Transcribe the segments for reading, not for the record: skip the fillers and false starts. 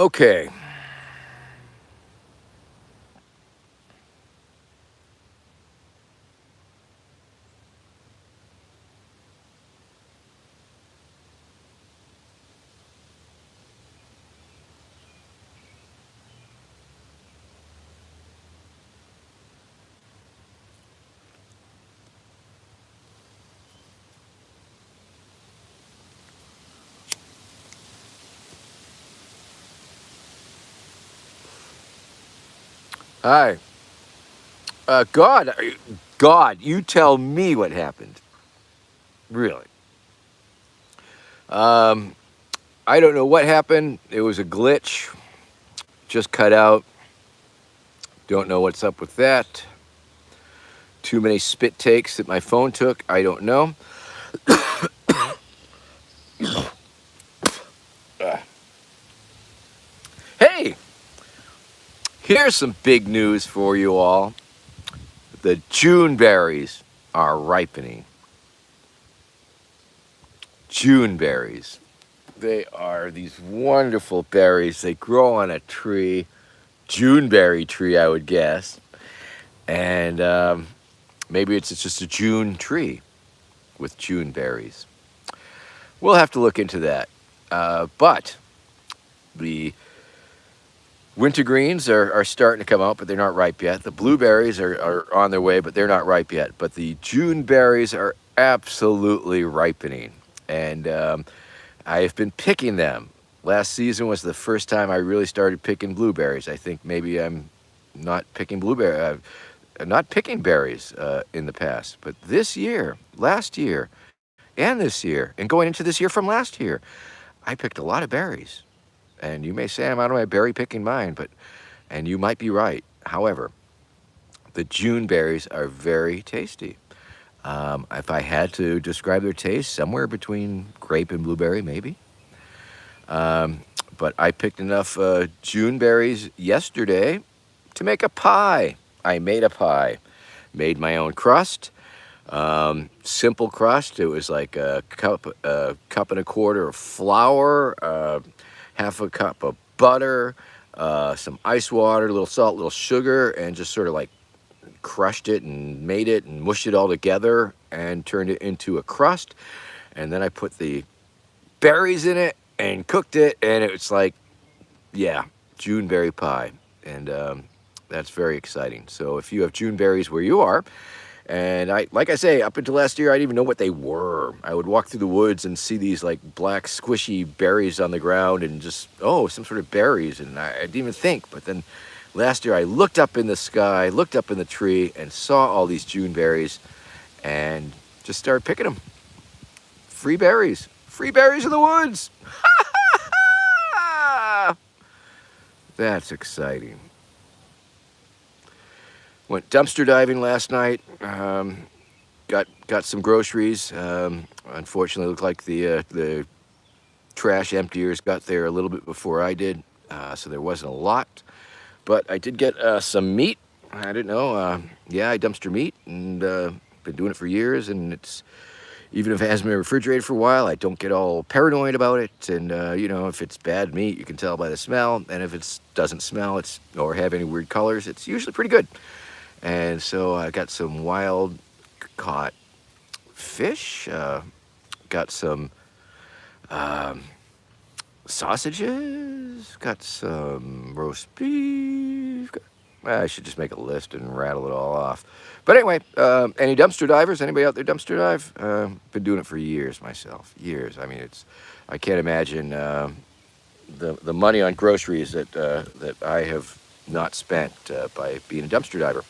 Okay. Hi. God, you tell me what happened. Really. Um, I don't know what happened. It was a glitch. Just cut out. Don't know what's up with that. Too many spit takes that my phone took. I don't know. Hey, here's some big news for you all. The June berries are ripening. June berries. They are these wonderful berries. They grow on a tree, Juneberry tree, I would guess. And maybe it's just a June tree with June berries. We'll have to look into that. But the wintergreens are starting to come out, but they're not ripe yet. The blueberries are on their way, but they're not ripe yet. But the June berries are absolutely ripening. And I've been picking them. Last season was the first time I really started picking blueberries. I think maybe I'm not picking not picking berries in the past. But this year, last year, and this year, and going into this year from last year, I picked a lot of berries. And you may say I'm out of my berry picking mind, and you might be right. However, the June berries are very tasty. If I had to describe their taste, somewhere between grape and blueberry, maybe. But I picked enough June berries yesterday to make a pie. I made a pie, made my own crust, simple crust. It was like a cup and a quarter of flour, half a cup of butter, some ice water, a little salt, a little sugar, and just sort of like crushed it and made it and mushed it all together and turned it into a crust. And then I put the berries in it and cooked it, and it's like, yeah, June berry pie. And that's very exciting. So if you have June berries where you are, and like I say, up until last year, I didn't even know what they were. I would walk through the woods and see these like black squishy berries on the ground and just, oh, some sort of berries. And I didn't even think. But then last year I looked up in the sky, looked up in the tree and saw all these June berries and just started picking them. Free berries. Free berries in the woods. That's exciting. Went dumpster diving last night. Got some groceries. Unfortunately, it looked like the trash emptiers got there a little bit before I did, so there wasn't a lot. But I did get some meat. I didn't know. Yeah, I dumpster meat, and been doing it for years. And it's even if it hasn't been refrigerated for a while, I don't get all paranoid about it. And you know, if it's bad meat, you can tell by the smell. And if it doesn't smell, or have any weird colors, it's usually pretty good. And so I got some wild caught fish, got some sausages, got some roast beef. I should just make a list and rattle it all off. But anyway, any dumpster divers? Anybody out there dumpster dive? Been doing it for years myself. Years. I mean, I can't imagine the money on groceries that I have not spent by being a dumpster diver.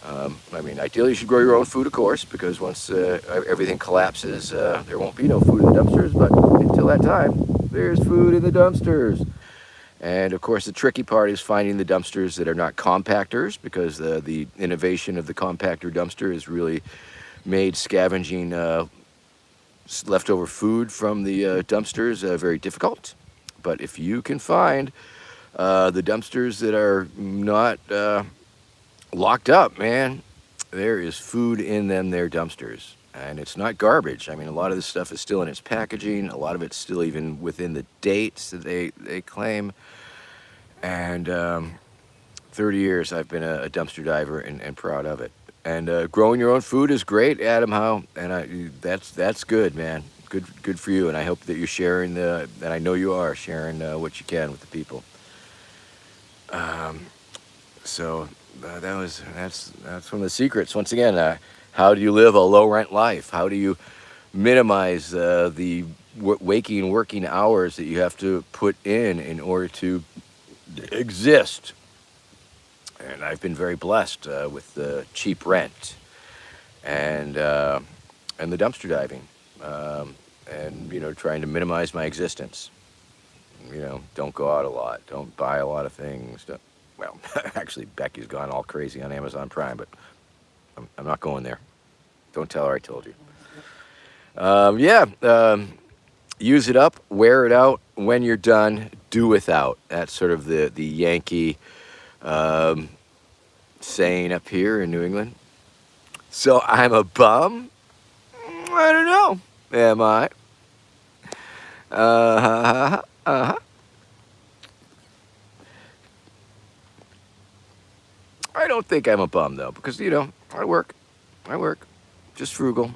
I mean, ideally you should grow your own food, of course, because once everything collapses, there won't be no food in the dumpsters, but until that time, there's food in the dumpsters. And of course, the tricky part is finding the dumpsters that are not compactors, because the innovation of the compactor dumpster has really made scavenging leftover food from the dumpsters very difficult. But if you can find the dumpsters that are not locked up, man, there is food in them, their dumpsters. And it's not garbage. I mean, a lot of this stuff is still in its packaging. A lot of it's still even within the dates that they claim. And 30 years I've been a dumpster diver and proud of it. And growing your own food is great, Adam Howe. And that's good, man. Good for you. And I hope that you're sharing and I know you are sharing what you can with the people. So that's one of the secrets. Once again, how do you live a low rent life? How do you minimize the working hours that you have to put in order to exist? And I've been very blessed with the cheap rent and the dumpster diving, and trying to minimize my existence. Don't go out a lot, don't buy a lot of things. Well, actually, Becky's gone all crazy on Amazon Prime, but I'm not going there. Don't tell her I told you. Yeah, use it up, wear it out. When you're done, do without. That's sort of the Yankee saying up here in New England. So I'm a bum? I don't know. Am I? Uh-huh. Uh-huh. I don't think I'm a bum, though, because, I work. Just frugal.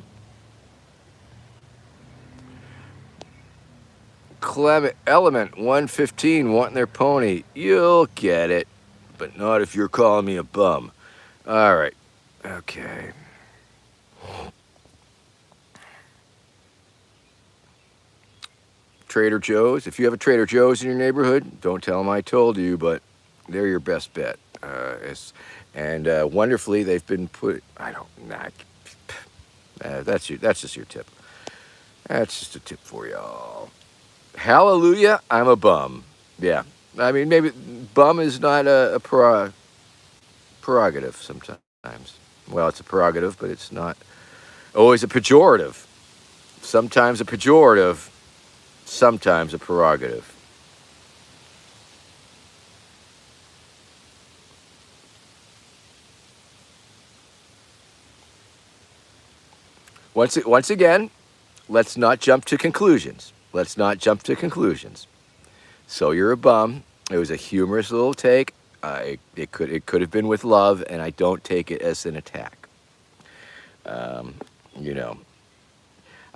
Clement Element 115 wanting their pony. You'll get it, but not if you're calling me a bum. All right. Okay. Trader Joe's. If you have a Trader Joe's in your neighborhood, don't tell them I told you, but they're your best bet. Wonderfully, they've been put. I don't. That's just your tip. That's just a tip for y'all. Hallelujah, I'm a bum. Yeah, I mean maybe bum is not a prerogative sometimes. Well, it's a prerogative, but it's not always a pejorative. Sometimes a pejorative, sometimes a prerogative. Once again, let's not jump to conclusions. So you're a bum. It was a humorous little take. It could have been with love, and I don't take it as an attack. I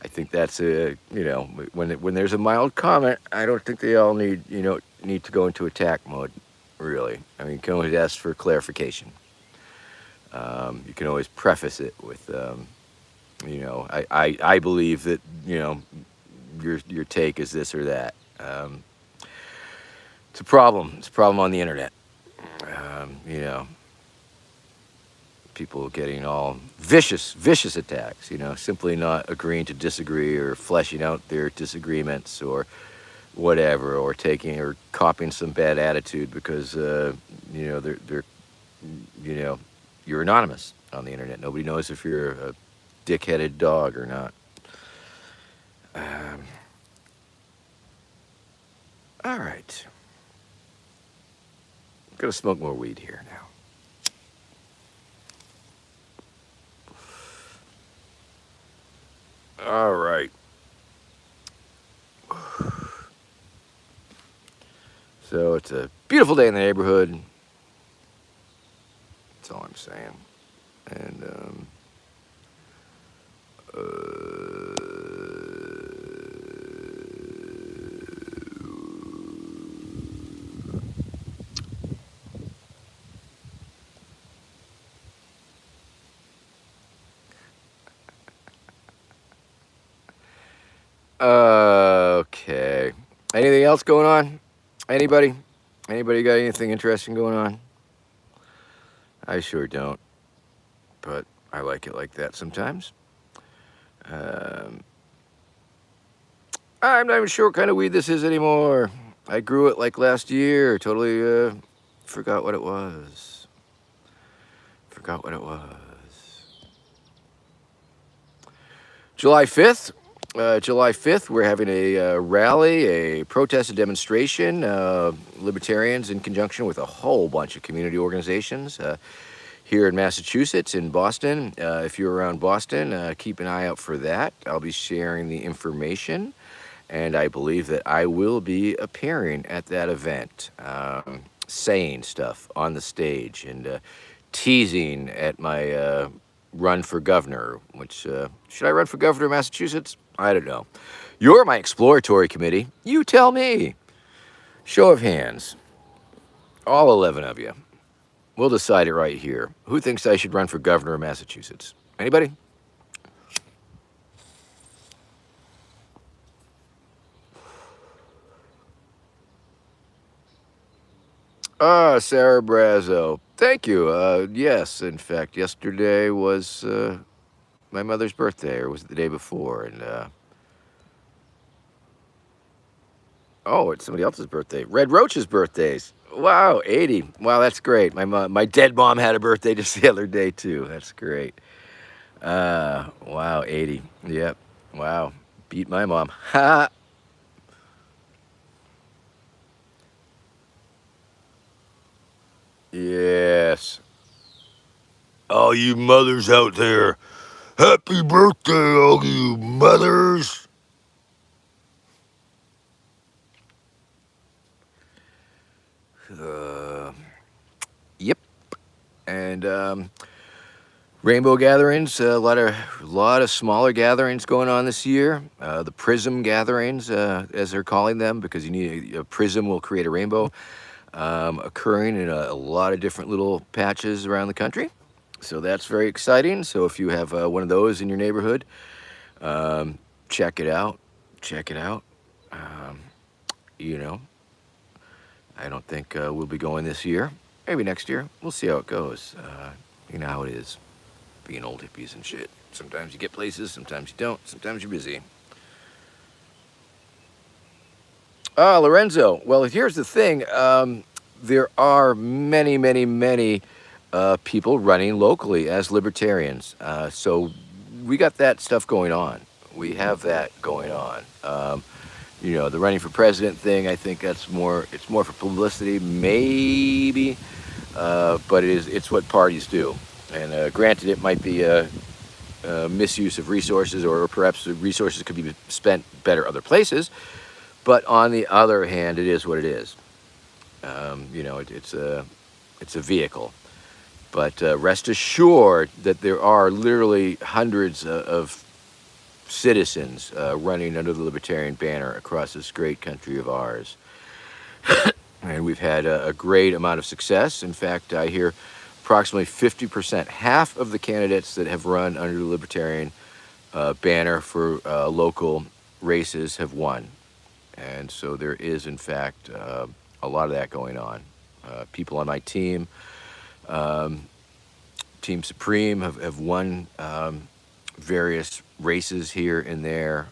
think that's when there's a mild comment, I don't think they all need to go into attack mode. Really, I mean, you can always ask for clarification. You can always preface it with, I believe that your take is this or that. It's a problem. It's a problem on the internet. People getting all vicious attacks, simply not agreeing to disagree or fleshing out their disagreements or whatever, or taking or copying some bad attitude because, they're you're anonymous on the internet. Nobody knows if you're a dick-headed dog or not. All right. I'm going to smoke more weed here now. All right. So it's a beautiful day in the neighborhood. That's all I'm saying. And okay. Anything else going on? Anybody? Anybody got anything interesting going on? I sure don't, but I like it like that sometimes. I'm not even sure what kind of weed this is anymore. I grew it like last year. Totally forgot what it was. July 5th. July 5th, we're having a rally, a protest, a demonstration. Libertarians in conjunction with a whole bunch of community organizations here in Massachusetts, in Boston. If you're around Boston, keep an eye out for that. I'll be sharing the information, and I believe that I will be appearing at that event, saying stuff on the stage and teasing at my run for governor, which, should I run for governor of Massachusetts? I don't know. You're my exploratory committee. You tell me. Show of hands. All 11 of you. We'll decide it right here. Who thinks I should run for governor of Massachusetts? Anybody? Sarah Brazo. Thank you. Yes, in fact, yesterday was my mother's birthday, or was it the day before? And oh, it's somebody else's birthday. Red Roach's birthdays. Wow, 80. Wow, that's great. My dead mom had a birthday just the other day too. That's great. Wow, 80. Yep. Wow. Beat my mom. Ha. Yes. All you mothers out there, happy birthday, all you mothers. Yep. And rainbow gatherings, a lot of smaller gatherings going on this year. The prism gatherings, as they're calling them, because you need a prism will create a rainbow, occurring in a lot of different little patches around the country. So that's very exciting. So if you have one of those in your neighborhood, check it out. Check it out. You know, I don't think we'll be going this year. Maybe next year. We'll see how it goes. You know how it is, being old hippies and shit. Sometimes you get places, sometimes you don't. Sometimes you're busy. Lorenzo. Well, here's the thing. There are many, many, many people running locally as libertarians. So we got that stuff going on. We have that going on. You know, the running for president thing, I think it's more for publicity, maybe, but it's what parties do. And granted, it might be a misuse of resources, or perhaps the resources could be spent better other places. But on the other hand, it is what it is. You know, it's a vehicle. But rest assured that there are literally hundreds of citizens running under the Libertarian banner across this great country of ours. And we've had a great amount of success. In fact, I hear approximately 50%, half of the candidates that have run under the Libertarian banner for local races have won. And so there is, in fact, a lot of that going on. People on my team, Team Supreme, have won various races here and there,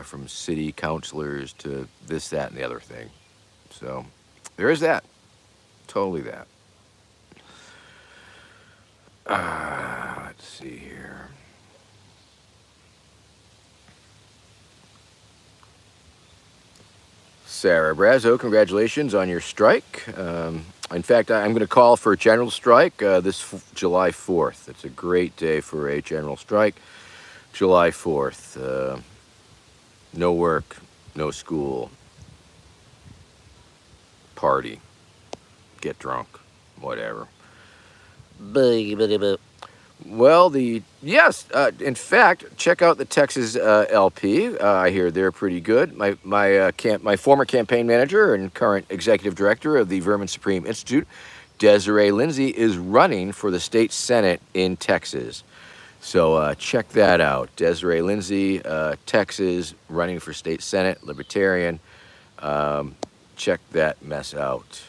from city councilors to this, that, and the other thing. So there is that. Totally that. Let's see here. Sarah Brazo, congratulations on your strike. In fact, I'm going to call for a general strike this July 4th. It's a great day for a general strike. July 4th. No work, no school, party, get drunk, whatever. Well, yes, in fact, check out the Texas LP. I hear they're pretty good. My former campaign manager and current executive director of the Vermin Supreme Institute, Desiree Lindsay, is running for the state senate in Texas. So check that out. Desiree Lindsay, Texas, running for state senate, libertarian. Check that mess out.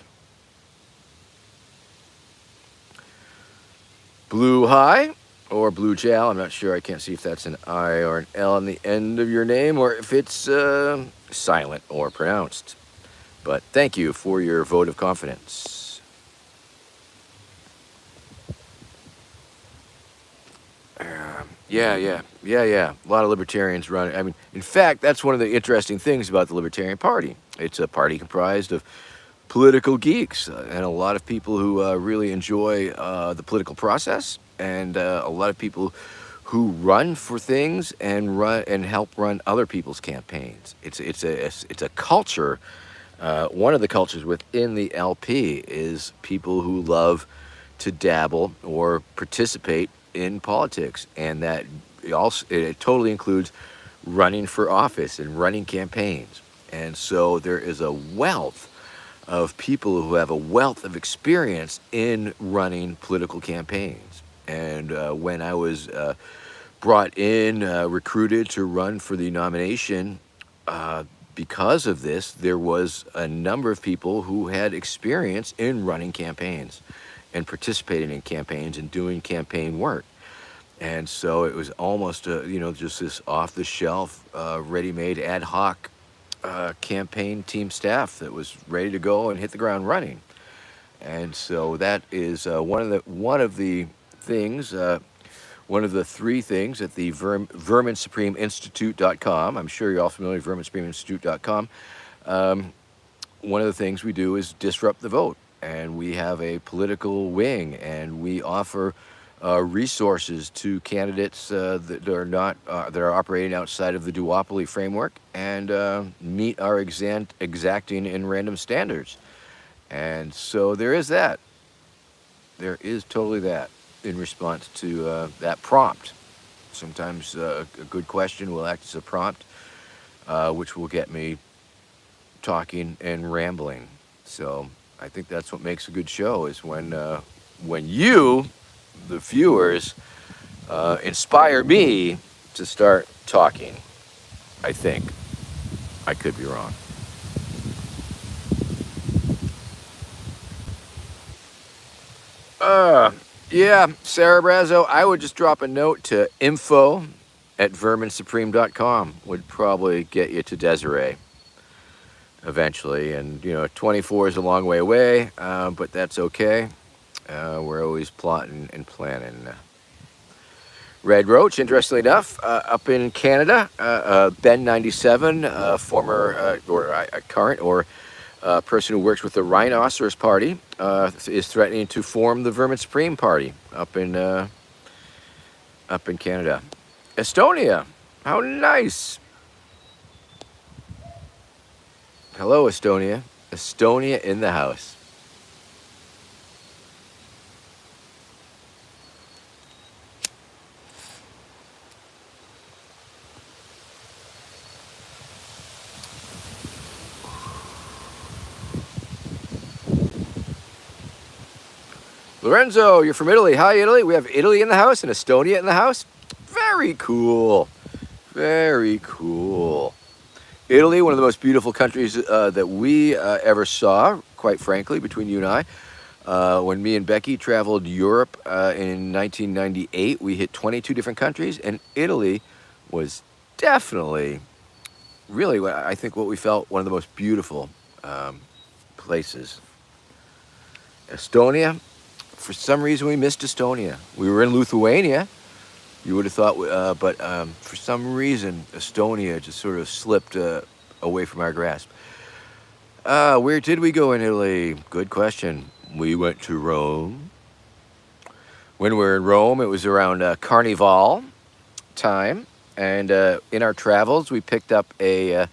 Blue High, or Blue Jal, I'm not sure. I can't see if that's an I or an L on the end of your name, or if it's silent or pronounced. But thank you for your vote of confidence. Yeah. A lot of libertarians run. I mean, in fact, that's one of the interesting things about the Libertarian Party. It's a party comprised of political geeks and a lot of people who really enjoy the political process, and a lot of people who run for things and help run other people's campaigns. It's a culture. One of the cultures within the LP is people who love to dabble or participate in politics, and that it totally includes running for office and running campaigns. And so there is a wealth of people who have a wealth of experience in running political campaigns. And when I was brought in, recruited to run for the nomination, because of this, there was a number of people who had experience in running campaigns and participating in campaigns and doing campaign work. And so it was almost, just this off-the-shelf, ready-made ad hoc campaign team staff that was ready to go and hit the ground running. And so that is one of the things, one of the three things at the VerminSupremeInstitute.com. I'm sure you're all familiar with VerminSupremeInstitute.com. One of the things we do is disrupt the vote, and we have a political wing, and we offer resources to candidates that are operating outside of the duopoly framework and meet our exacting and random standards. And so there is that. There is totally that in response to that prompt. Sometimes a good question will act as a prompt, which will get me talking and rambling. So I think that's what makes a good show, is when you, the viewers, inspire me to start talking. I think. I could be wrong. Yeah, Sarah Brazo, I would just drop a note to info@verminsupreme.com. Would probably get you to Desiree eventually. And, 24 is a long way away, but that's okay. We're always plotting and planning. Red Roach, interestingly enough, up in Canada, Ben97, former or current or person who works with the Rhinoceros Party, is threatening to form the Vermin Supreme Party up in Canada. Estonia, how nice! Hello, Estonia. Estonia in the house. Lorenzo, you're from Italy. Hi, Italy. We have Italy in the house and Estonia in the house. Very cool. Very cool. Italy, one of the most beautiful countries that we ever saw, quite frankly, between you and I. When me and Becky traveled Europe in 1998, we hit 22 different countries, and Italy was definitely, really, I think what we felt, one of the most beautiful places. Estonia, for some reason we missed Estonia. We were in Lithuania, you would have thought, but for some reason Estonia just sort of slipped away from our grasp. Where did we go in Italy? Good question. We went to Rome. When we were in Rome, it was around Carnival time, and in our travels we picked up when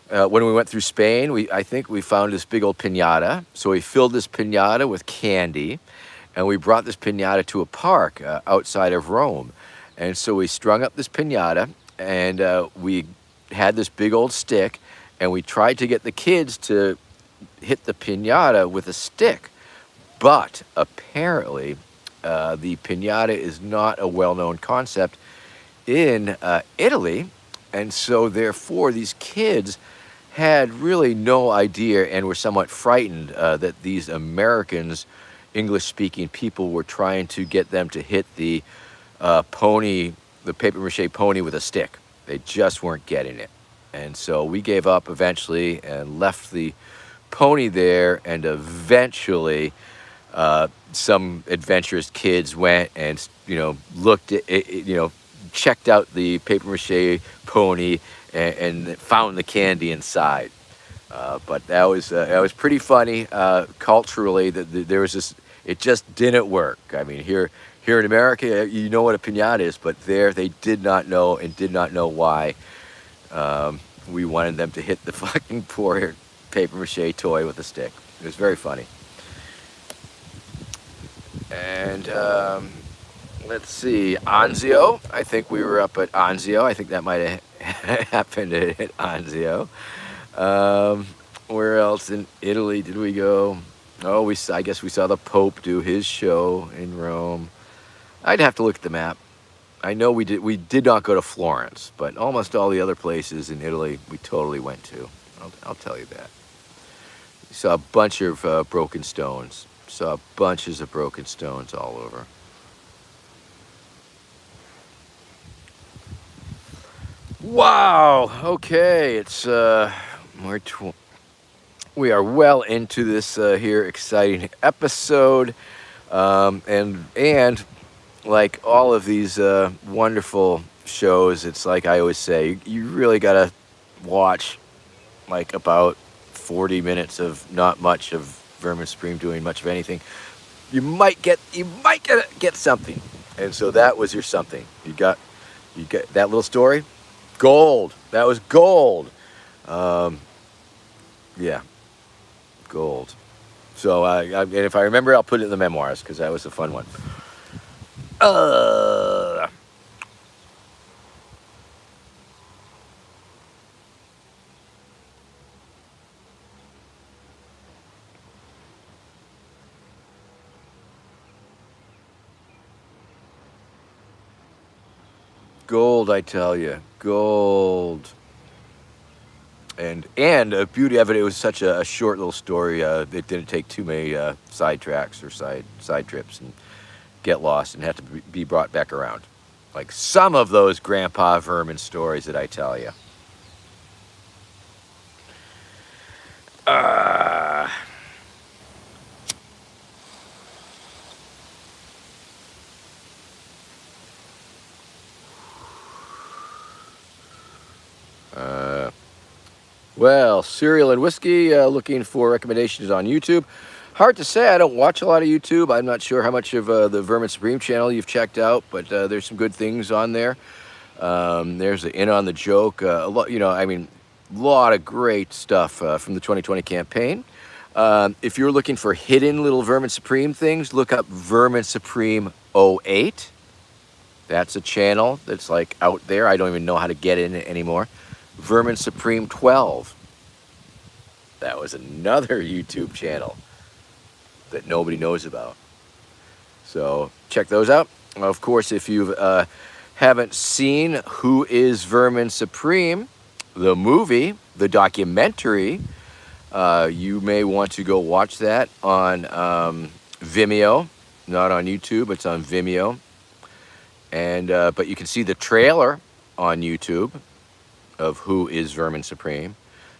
we went through Spain, I think we found this big old piñata. So we filled this piñata with candy, and we brought this piñata to a park outside of Rome. And so we strung up this piñata, and we had this big old stick, and we tried to get the kids to hit the piñata with a stick. But apparently, the piñata is not a well-known concept in Italy, and so therefore these kids had really no idea and were somewhat frightened that these Americans, English-speaking people, were trying to get them to hit the pony, the papier-mâché pony, with a stick. They just weren't getting it. And so we gave up eventually and left the pony there, and eventually some adventurous kids went and, looked at it, checked out the papier-mâché pony and found the candy inside. But that was pretty funny. Culturally, that there was this. It just didn't work. I mean, here in America, you know what a pinata is, but there they did not know and did not know why. We wanted them to hit the fucking poor paper mache toy with a stick. It was very funny. And let's see, Anzio. I think we were up at Anzio. I think that might have happened at Anzio. Where else in Italy did we go? Oh, I guess we saw the Pope do his show in Rome. I'd have to look at the map. I know we did not go to Florence, but almost all the other places in Italy we totally went to. I'll tell you that. We saw a bunch of broken stones. Saw bunches of broken stones all over. Wow. Okay, it's we are well into this here exciting episode, and like all of these wonderful shows, it's like I always say, you really gotta watch like about 40 minutes of not much of Vermin Supreme doing much of anything. You might get something, and so that was your something. You got that little story, gold. That was gold. Yeah, gold. So and if I remember, I'll put it in the memoirs because that was a fun one. Gold, I tell you, gold. And the beauty of it, it was such a short little story. It didn't take too many side tracks or side trips and get lost and have to be brought back around. Like some of those Grandpa Vermin stories that I tell you. Well, Cereal and Whiskey, looking for recommendations on YouTube. Hard to say, I don't watch a lot of YouTube. I'm not sure how much of the Vermin Supreme channel you've checked out, but there's some good things on there. There's the In on the Joke, a lot, I mean, a lot of great stuff from the 2020 campaign. If you're looking for hidden little Vermin Supreme things, look up Vermin Supreme 08. That's a channel that's like out there. I don't even know how to get in it anymore. Vermin Supreme 12. That was another YouTube channel that nobody knows about. So check those out. Of course, if you haven't seen Who is Vermin Supreme, the movie, the documentary, you may want to go watch that on Vimeo, not on YouTube. It's on Vimeo, and but you can see the trailer on YouTube of Who is Vermin Supreme.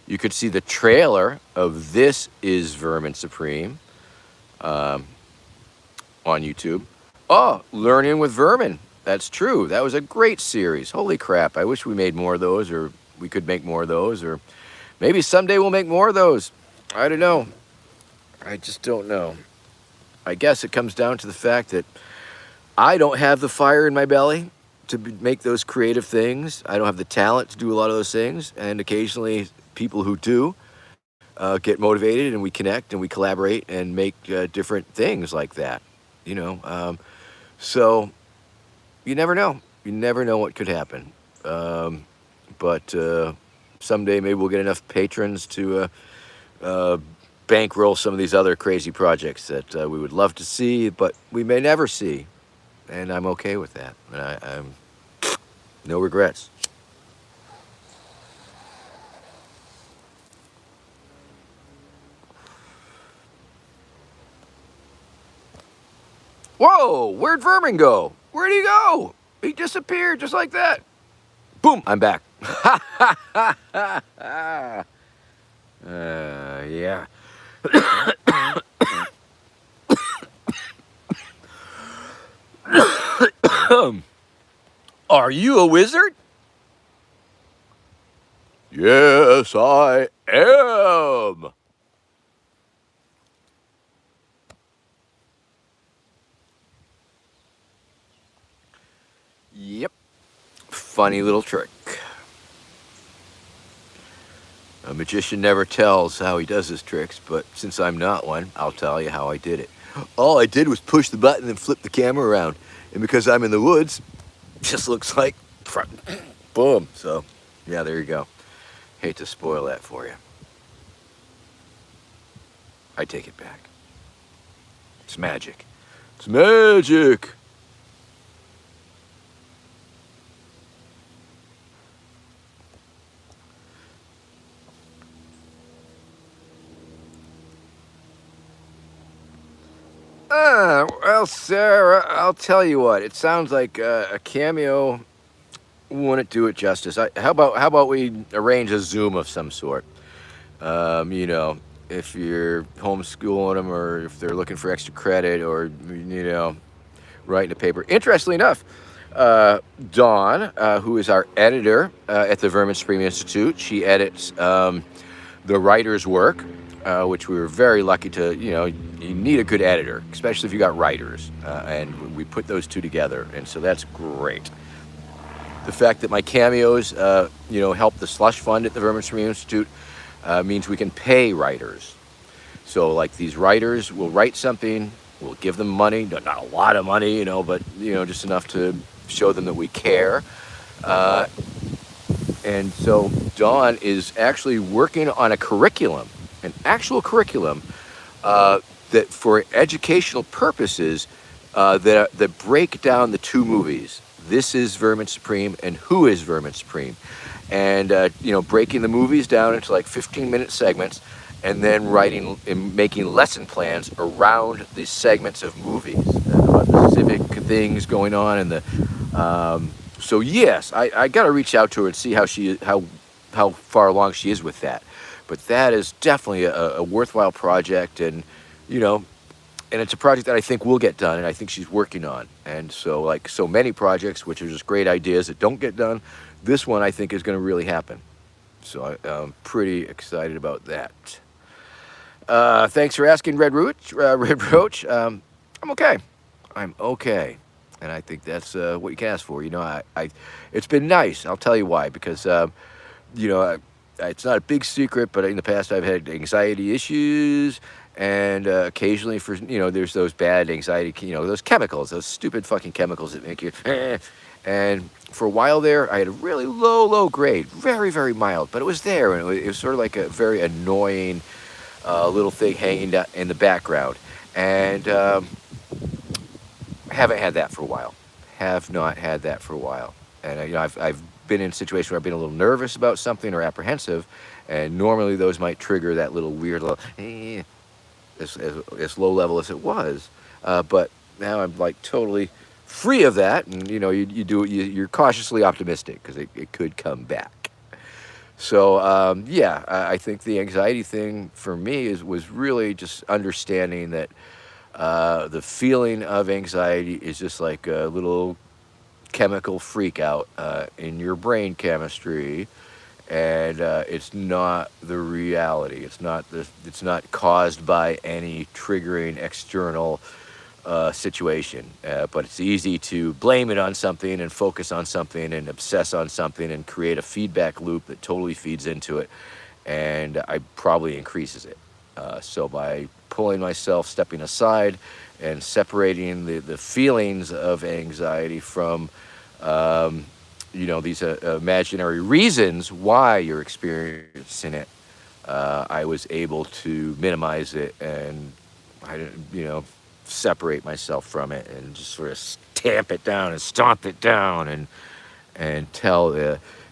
You could see the trailer of This is Vermin Supreme on YouTube. Oh, Learning with Vermin. That's true. That was a great series. Holy crap. I wish we made more of those, or we could make more of those, or maybe someday we'll make more of those. I don't know. I just don't know. I guess it comes down to the fact that I don't have the fire in my belly to make those creative things. I don't have the talent to do a lot of those things. And occasionally people who do get motivated, and we connect and we collaborate and make different things like that, so you never know. You never know what could happen. But someday maybe we'll get enough patrons to bankroll some of these other crazy projects that we would love to see, but we may never see. And I'm okay with that. And I'm no regrets. Whoa, where'd Vermin go? Where'd he go? He disappeared just like that. Boom, I'm back. Yeah. Are you a wizard? Yes, I am. Yep. Funny little trick. A magician never tells how he does his tricks, but since I'm not one, I'll tell you how I did it. All I did was push the button and flip the camera around. And because I'm in the woods, it just looks like boom. So, yeah, there you go. Hate to spoil that for you. I take it back. It's magic. It's magic. Well, Sarah, I'll tell you what. It sounds like a cameo wouldn't do it justice. How about we arrange a Zoom of some sort? You know, if you're homeschooling them, or if they're looking for extra credit, or writing a paper. Interestingly enough, Dawn, who is our editor at the Vermin Supreme Institute, she edits the writer's work, which we were very lucky to, you need a good editor, especially if you got writers. And we put those two together, and so that's great. The fact that my cameos, help the slush fund at the Vermin Supreme Institute means we can pay writers. So, like, these writers will write something, we'll give them money, not a lot of money, but, just enough to show them that we care. And so Dawn is actually working on a curriculum, an actual curriculum that for educational purposes that break down the two movies. This is Vermin Supreme and Who is Vermin Supreme? And, breaking the movies down into like 15-minute segments, and then writing and making lesson plans around the segments of movies about the specific things going on. And so yes, I got to reach out to her and see how far along she is with that. But that is definitely a worthwhile project, and and it's a project that I think will get done, and I think she's working on. And so, like so many projects, which are just great ideas that don't get done, this one I think is going to really happen. So I'm pretty excited about that. Thanks for asking, Red Roach. I'm okay. I'm okay, and I think that's what you can ask for. It's been nice. I'll tell you why. Because it's not a big secret, but in the past I've had anxiety issues, and occasionally there's those bad anxiety, those chemicals, those stupid fucking chemicals that make you. And for a while there, I had a really low grade, very, very mild, but it was there, and it was sort of like a very annoying little thing hanging down in the background. And haven't had that for a while. Have not had that for a while. And I've been in a situation where I've been a little nervous about something or apprehensive, and normally those might trigger that little weird little as low level as it was. But now I'm like totally free of that, and you're cautiously optimistic because it could come back. So I think the anxiety thing for me was really just understanding that the feeling of anxiety is just like a little chemical freak out in your brain chemistry, and it's not the reality. It's not caused by any triggering external situation, but it's easy to blame it on something and focus on something and obsess on something and create a feedback loop that totally feeds into it, and I probably increases it. So by pulling myself, stepping aside, and separating the feelings of anxiety from these imaginary reasons why you're experiencing it, I was able to minimize it, and I didn't, separate myself from it and just sort of stamp it down and stomp it down and tell.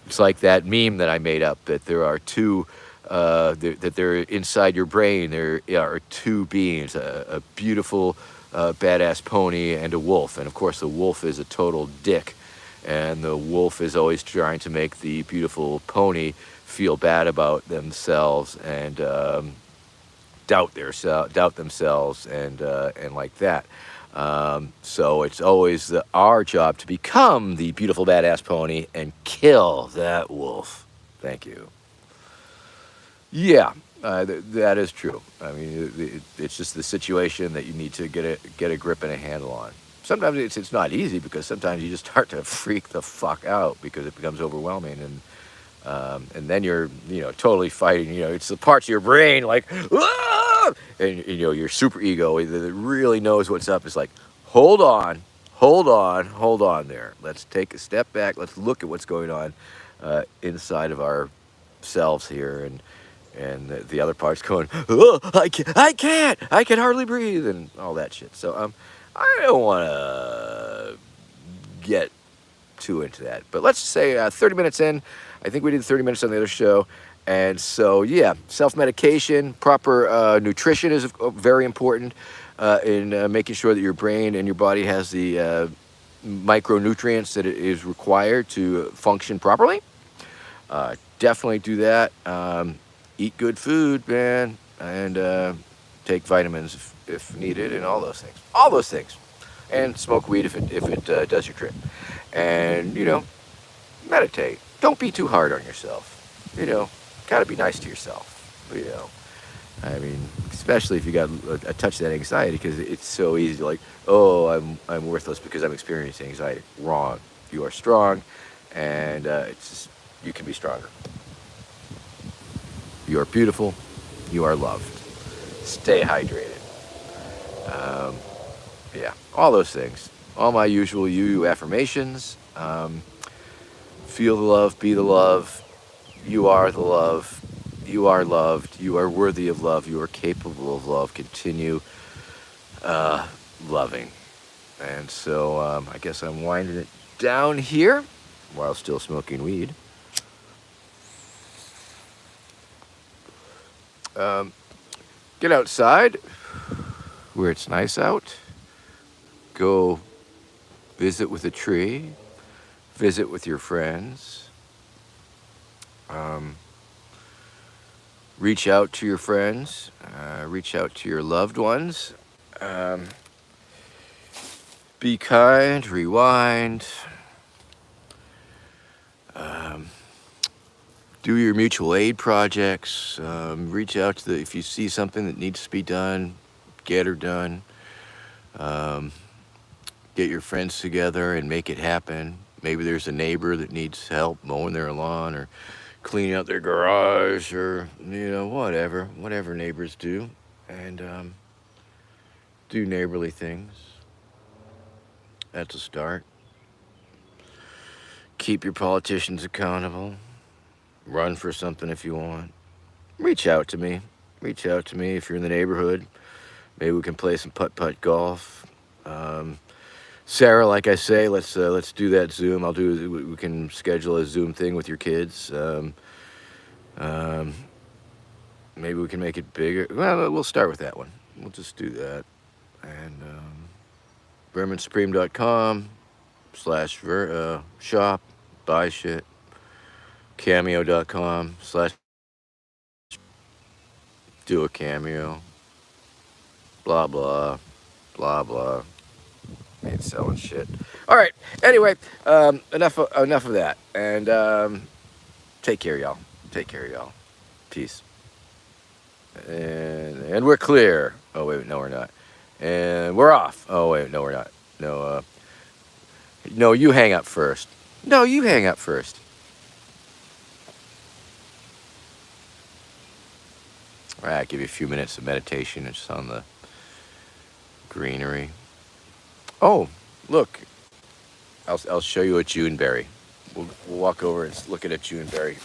It's like that meme that I made up, that there are two. That they're inside your brain. There are two beings: a beautiful, badass pony and a wolf. And of course, the wolf is a total dick, and the wolf is always trying to make the beautiful pony feel bad about themselves and doubt themselves and like that. So it's always our job to become the beautiful badass pony and kill that wolf. Thank you. Yeah, that is true. I mean, it's just the situation that you need to get a grip and a handle on. Sometimes it's not easy because sometimes you just start to freak the fuck out because it becomes overwhelming, and then you're totally fighting. It's the parts of your brain like "Ah!" and your super ego that really knows what's up. Is like, hold on, hold on there. Let's take a step back. Let's look at what's going on inside of ourselves here, and the other part's going, oh, I can hardly breathe, and all that shit. So I don't want to get too into that, but let's say 30 minutes in. I think we did 30 minutes on the other show, and so yeah, self-medication, proper nutrition is very important in making sure that your brain and your body has the micronutrients that it is required to function properly. Definitely do that. Eat good food, man, and take vitamins if needed, and all those things. All those things, and smoke weed if it does your trick. And meditate. Don't be too hard on yourself. Gotta be nice to yourself. I mean, especially if you got a touch of that anxiety, because it's so easy. Like, oh, I'm worthless because I'm experiencing anxiety. Wrong. You are strong, and it's just, you can be stronger. You are beautiful. You are loved. Stay hydrated. Um, yeah, all those things. All my usual you affirmations. Feel the love, be the love. You are the love. You are loved. You are worthy of love. You are capable of love. Continue loving. And so I guess I'm winding it down here while still smoking weed. Get outside where it's nice out. Go visit with a tree. Visit with your friends. Reach out to your friends. Reach out to your loved ones. Be kind. Rewind. Do your mutual aid projects. Reach out to if you see something that needs to be done, get her done. Get your friends together and make it happen. Maybe there's a neighbor that needs help mowing their lawn or cleaning out their garage, or whatever neighbors do, and do neighborly things. That's a start. Keep your politicians accountable. Run for something if you want. Reach out to me. Reach out to me if you're in the neighborhood. Maybe we can play some putt-putt golf. Sarah, like I say, let's do that Zoom. We can schedule a Zoom thing with your kids. Maybe we can make it bigger. Well, we'll start with that one. We'll just do that. And verminsupreme.com/shop, buy shit. Cameo.com/do a cameo. Blah, blah, blah, blah. Ain't selling shit. All right. Anyway, enough of that. And take care, y'all. Take care, y'all. Peace. And we're clear. Oh wait, no, we're not. And we're off. Oh wait, no, we're not. No, no, you hang up first. No, you hang up first. All right, give you a few minutes of meditation just on the greenery. Oh, look. I'll show you a Juneberry. We'll walk over and look at a Juneberry.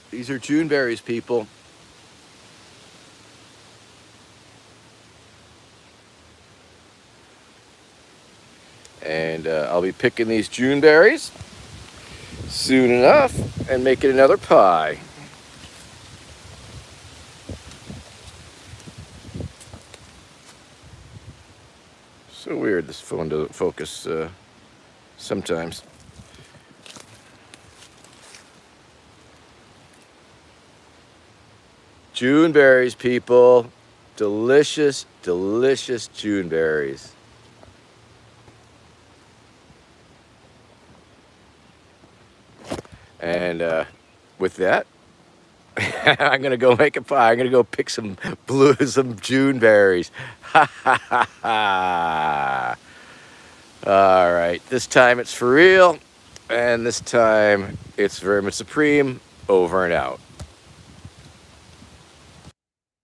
These are Juneberries, people. And I'll be picking these Juneberries soon enough and making another pie. So weird, this phone doesn't focus sometimes. June berries, people. Delicious, delicious June berries. And with that, I'm gonna go make a pie. I'm gonna go pick some June berries. Ha ha ha ha. All right, this time it's for real, and this time it's Vermin Supreme, over and out.